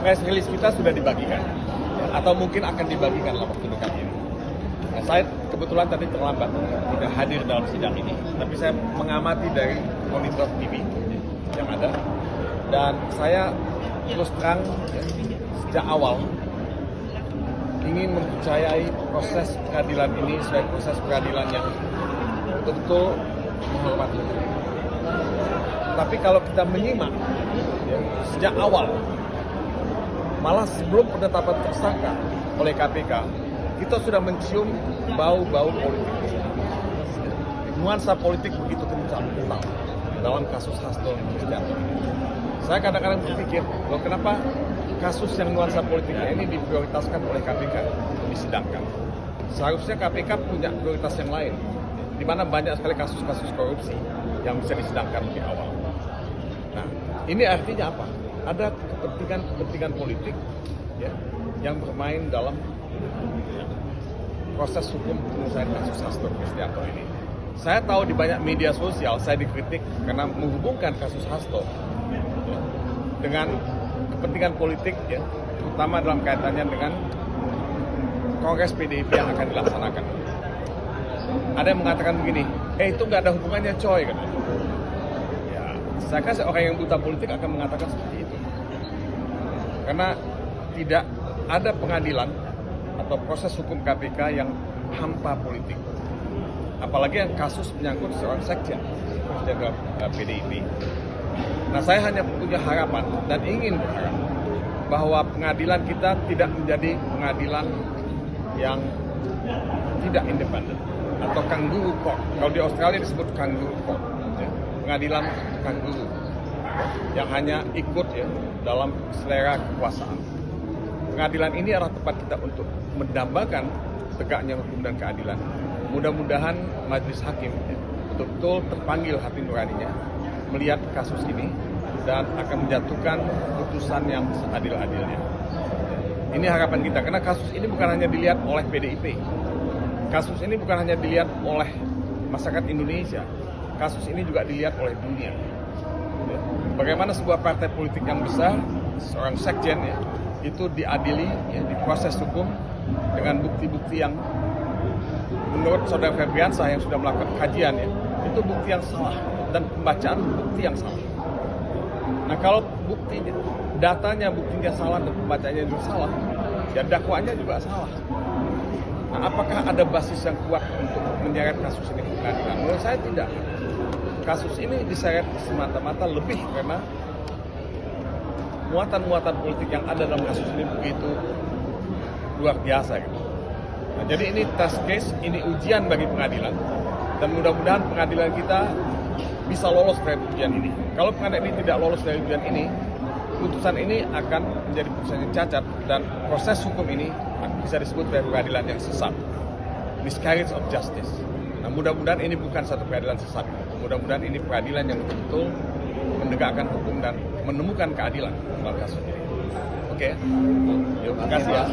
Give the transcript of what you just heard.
press release kita sudah dibagikan, atau mungkin akan dibagikan dalam waktu dekat ini. Nah, saya kebetulan tadi terlambat, tidak hadir dalam sidang ini, tapi saya mengamati dari monitor TV yang ada, dan saya terus terang sejak awal ingin mempercayai proses peradilan ini sebagai proses peradilan yang betul-betul menghormati. Tapi kalau kita menyimak ya, sejak awal, malah sebelum penetapan tersangka oleh KPK, kita sudah mencium bau-bau politik. Nuansa politik begitu kental dalam kasus Hasto Kristianto. Saya kadang-kadang berpikir, loh kenapa kasus yang nuansa politiknya ini diprioritaskan oleh KPK untuk disidangkan? Seharusnya KPK punya prioritas yang lain, di mana banyak sekali kasus-kasus korupsi yang bisa disidangkan lebih awal. Nah, ini artinya apa? Ada kepentingan politik ya, yang bermain dalam proses hukum penyelesaian kasus Hasto Kristianto ini. Saya tahu di banyak media sosial saya dikritik karena menghubungkan kasus Hasto ya, dengan kepentingan politik ya, terutama dalam kaitannya dengan Kongres PDIP yang akan dilaksanakan. Ada yang mengatakan begini, itu nggak ada hubungannya coy, kan? Ya, saya rasa orang yang buta politik akan mengatakan seperti itu, karena tidak ada pengadilan atau proses hukum KPK yang hampa politik, apalagi yang kasus menyangkut seorang sekjen dalam PDIP. Nah, saya hanya punya harapan dan ingin berharap bahwa pengadilan kita tidak menjadi pengadilan yang tidak independen atau kangaroo court. Kalau di Australia disebut kangaroo court, ya, pengadilan kangaroo yang hanya ikut ya dalam selera kekuasaan. Pengadilan ini adalah tempat kita untuk mendambakan tegaknya hukum dan keadilan. Mudah-mudahan majelis hakim ya, betul-betul terpanggil hati nuraninya melihat kasus ini dan akan menjatuhkan putusan yang seadil-adilnya. Ini harapan kita, karena kasus ini bukan hanya dilihat oleh PDIP, kasus ini bukan hanya dilihat oleh masyarakat Indonesia, kasus ini juga dilihat oleh dunia. Bagaimana sebuah partai politik yang besar, seorang sekjen ya, itu diadili, ya, diproses hukum dengan bukti-bukti yang menurut Saudara Febriansah yang sudah melakukan kajian ya, itu bukti yang salah dan pembacaan bukti yang salah. Nah, kalau buktinya, datanya buktinya salah dan pembacaannya juga salah, ya dakwaannya juga salah. Nah, apakah ada basis yang kuat untuk menyeret kasus ini ke pengadilan? Menurut saya tidak. Kasus ini diseret semata-mata lebih karena muatan-muatan politik yang ada dalam kasus ini begitu luar biasa gitu. Nah, jadi ini test case, ini ujian bagi pengadilan, dan mudah-mudahan pengadilan kita bisa lolos dari ujian ini. Kalau pengadilan ini tidak lolos dari ujian ini, putusan ini akan menjadi putusan yang cacat, dan proses hukum ini bisa disebut sebagai pengadilan yang sesat, miscarriage of justice. Nah, mudah-mudahan ini bukan satu pengadilan sesat. Mudah-mudahan ini peradilan yang betul-betul menegakkan hukum dan menemukan keadilan dalam kasus ini. Oke, terima kasih ya.